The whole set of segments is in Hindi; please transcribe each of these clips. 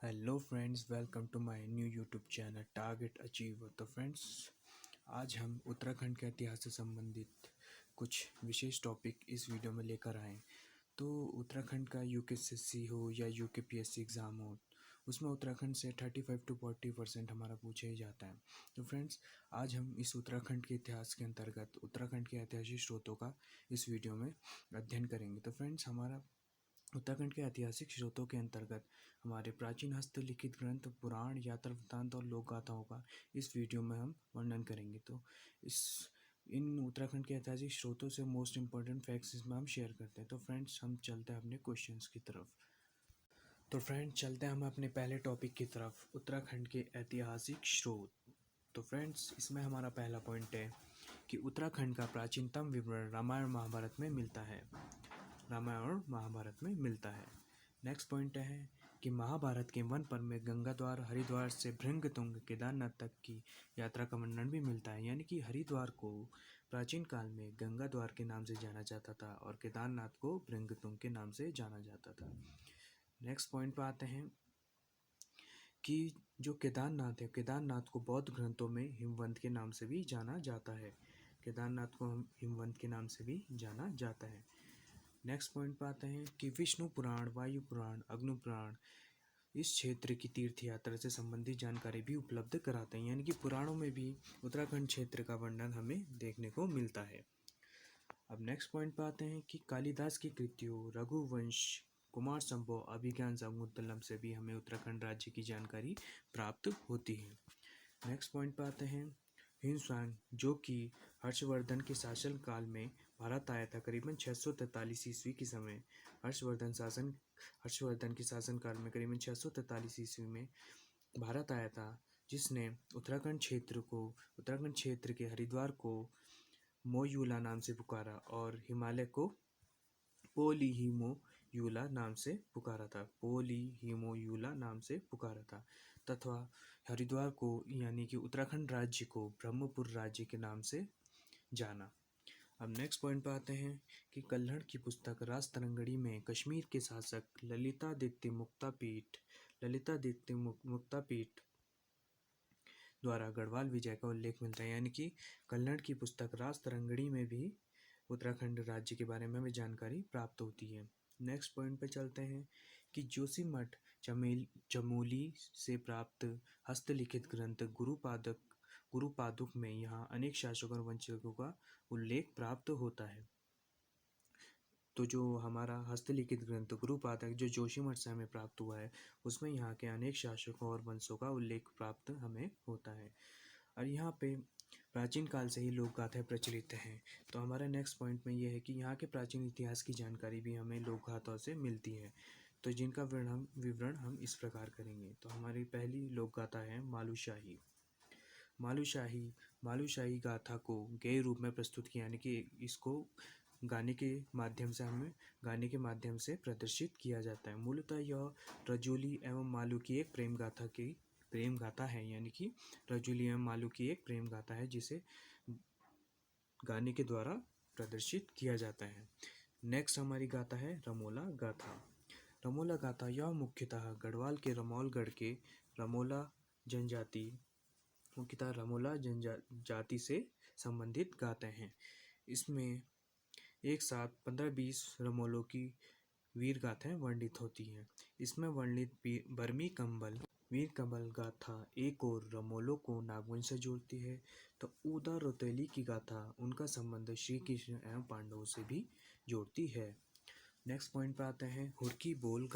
Hello friends, welcome to my new YouTube channel target achiever. तो फ्रेंड्स, आज हम उत्तराखंड के इतिहास से संबंधित कुछ विशेष टॉपिक इस वीडियो में लेकर आए। तो उत्तराखंड का यूकेएसएससी हो या यूकेपीएससी एग्ज़ाम हो, उसमें उत्तराखंड से 35 to 40% हमारा पूछा ही जाता है। तो फ्रेंड्स, आज हम इस उत्तराखंड के इतिहास के अंतर्गत उत्तराखंड के ऐतिहासिक स्रोतों का इस वीडियो में अध्ययन करेंगे। तो फ्रेंड्स, हमारा उत्तराखंड के ऐतिहासिक स्रोतों के अंतर्गत हमारे प्राचीन हस्तलिखित ग्रंथ, पुराण, यात्रा वृत्तांत और लोक गाथाओं का इस वीडियो में हम वर्णन करेंगे। तो इस इन उत्तराखंड के ऐतिहासिक स्रोतों से मोस्ट इम्पोर्टेंट फैक्ट्स इसमें हम शेयर करते हैं। तो फ्रेंड्स, हम चलते हैं अपने क्वेश्चंस की तरफ। तो फ्रेंड्स, चलते हैं हम अपने पहले टॉपिक की तरफ, उत्तराखंड के ऐतिहासिक स्रोत। तो फ्रेंड्स, इसमें हमारा पहला पॉइंट है कि उत्तराखंड का प्राचीनतम विवरण रामायण महाभारत में मिलता है। रामायण और महाभारत में मिलता है। नेक्स्ट पॉइंट है कि महाभारत के वन पर्व में गंगाद्वार, हरिद्वार से भृंगतुंग, केदारनाथ तक की यात्रा का वर्णन भी मिलता है। यानी कि हरिद्वार को प्राचीन काल में गंगाद्वार के नाम से जाना जाता था और केदारनाथ को भृंगतुंग के नाम से जाना जाता था। नेक्स्ट पॉइंट पर आते हैं कि जो केदारनाथ है, केदारनाथ को बौद्ध ग्रंथों में हिमवंत के नाम से भी जाना जाता है। केदारनाथ को हम हिमवंत के नाम से भी जाना जाता है। नेक्स्ट पॉइंट पर आते हैं कि विष्णु पुराण, वायु पुराण, अग्नि पुराण इस क्षेत्र की तीर्थ यात्रा से संबंधित जानकारी भी उपलब्ध कराते हैं। यानी कि पुराणों में भी उत्तराखंड क्षेत्र का वर्णन हमें देखने को मिलता है। अब नेक्स्ट पॉइंट पर आते हैं कि कालिदास की कृतियों, रघुवंश, कुमार संभव, अभिज्ञान शाकुंतलम से भी हमें उत्तराखंड राज्य की जानकारी प्राप्त होती है। नेक्स्ट पॉइंट पर आते हैं हिंदुस्तान, जो कि हर्षवर्धन के शासन काल में भारत आया था। करीबन 643 ईस्वी के समय हर्षवर्धन के शासनकाल में करीबन 643 ईस्वी में भारत आया था, जिसने उत्तराखंड क्षेत्र के हरिद्वार को मोयूला नाम से पुकारा और हिमालय को पोलीहिमोयूला नाम से पुकारा था तथा हरिद्वार को यानी कि उत्तराखंड राज्य को ब्रह्मपुर राज्य के नाम से जाना। अब नेक्स्ट पॉइंट पर आते हैं कि कल्हड़ की पुस्तक राज तरंगड़ी में कश्मीर के शासक ललितादित्य मुक्तापीठ द्वारा गढ़वाल विजय का उल्लेख मिलता है। यानी कि कल्हड़ की पुस्तक राज तरंगड़ी में भी उत्तराखंड राज्य के बारे में हमें जानकारी प्राप्त होती है। नेक्स्ट पॉइंट पे चलते हैं कि जोशीमठ चमोली से प्राप्त हस्तलिखित ग्रंथ गुरुपादुक में यहाँ अनेक शासकों और वंशजों का उल्लेख प्राप्त होता है। तो जो हमारा हस्तलिखित ग्रंथ गुरुपादक जो जोशीमठ से हमें प्राप्त हुआ है, उसमें यहाँ के अनेक शासकों और वंशों का उल्लेख प्राप्त हमें होता है। और यहाँ पे प्राचीन काल से ही लोक गाथाएँ प्रचलित हैं। तो हमारा नेक्स्ट पॉइंट में ये है कि यहाँ के प्राचीन इतिहास की जानकारी भी हमें लोक गाथाओं से मिलती है। तो जिनका विवरण हम इस प्रकार करेंगे। तो हमारी पहली लोक गाथा है मालूशाही। मालूशाही गाथा को गेय रूप में प्रस्तुत किया, यानी कि इसको गाने के माध्यम से प्रदर्शित किया जाता है। मूलतः यह रजौली एवं मालू की एक प्रेम गाथा है। यानी कि रजौली एवं मालू की एक प्रेम गाथा है, जिसे गाने के द्वारा प्रदर्शित किया जाता है। नेक्स्ट हमारी गाथा है रमोला गाथा। रमोला गाथा यह मुख्यतः गढ़वाल के रमौलगढ़ के रमोला जनजाति से संबंधित गाथाएं हैं। इसमें एक साथ 15-20 रमोलों की वीर गाथाएं वर्णित होती हैं। इसमें वर्णित वीर कंबल गाथा एक और रमोलों को नागवंश से जोड़ती है, तो ऊदा रौतेली की गाथा उनका संबंध श्री कृष्ण एवं पांडवों से भी जोड़ती है। नेक्स्ट पॉइंट पर आते हैं हुड़की बोल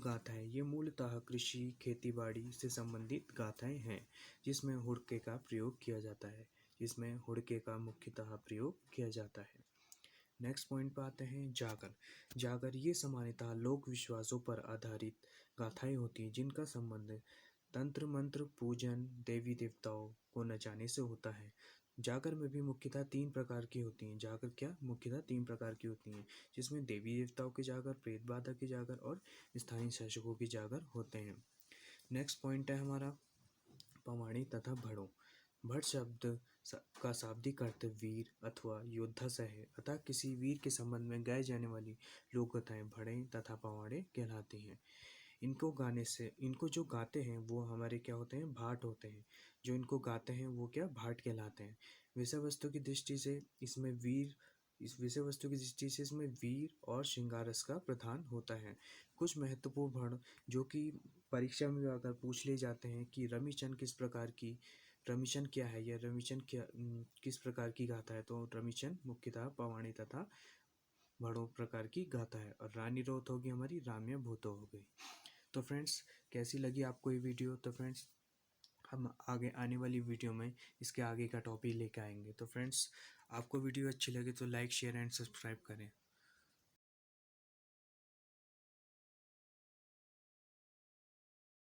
गाथाएं। ये मूलतः कृषि खेतीबाड़ी से संबंधित गाथाएं हैं, जिसमें हुड़के का मुख्यतः प्रयोग किया जाता है। नेक्स्ट पॉइंट पर आते हैं जागर ये सामान्यतः लोक विश्वासों पर आधारित गाथाएं होती हैं, जिनका संबंध तंत्र मंत्र पूजन देवी देवताओं को नचाने से होता है। जागर में भी मुख्यतः 3 प्रकार की होती हैं। जिसमें देवी देवताओं के जागर, प्रेत बाधा के जागर और स्थानीय शासकों के जागर होते हैं। नेक्स्ट पॉइंट है हमारा पवाड़ी तथा भड़ों। भड़ शब्द का शाब्दिक अर्थ वीर अथवा योद्धा से है, अतः किसी वीर के संबंध में गाई जाने वाली लोक गाथाएं भड़े तथा पवाड़े कहलाती हैं। इनको गाने से, इनको जो गाते हैं वो हमारे क्या होते हैं, भाट होते हैं। जो इनको गाते हैं वो क्या, भाट कहलाते हैं। विषय वस्तु की दृष्टि से इसमें वीर, इस विषय वस्तु की दृष्टि से इसमें वीर और श्रृंगार रस का प्रधान होता है। कुछ महत्वपूर्ण वर्ण जो कि परीक्षा में अगर पूछ ले जाते हैं कि रमिचंद किस प्रकार की, रमिचंद क्या है या रमिचंद क्या किस प्रकार की गाथा है, तो रमिचंद मुख्यतः पवाणी तथा भड़ों प्रकार की गाथा है। और रानी रोत होगी हमारी राम्य भूतो हो गई। तो फ्रेंड्स, कैसी लगी आपको ये वीडियो? तो फ्रेंड्स, हम आगे आने वाली वीडियो में इसके आगे का टॉपिक लेकर आएंगे। तो फ्रेंड्स, आपको वीडियो अच्छी लगे तो लाइक शेयर एंड सब्सक्राइब करें।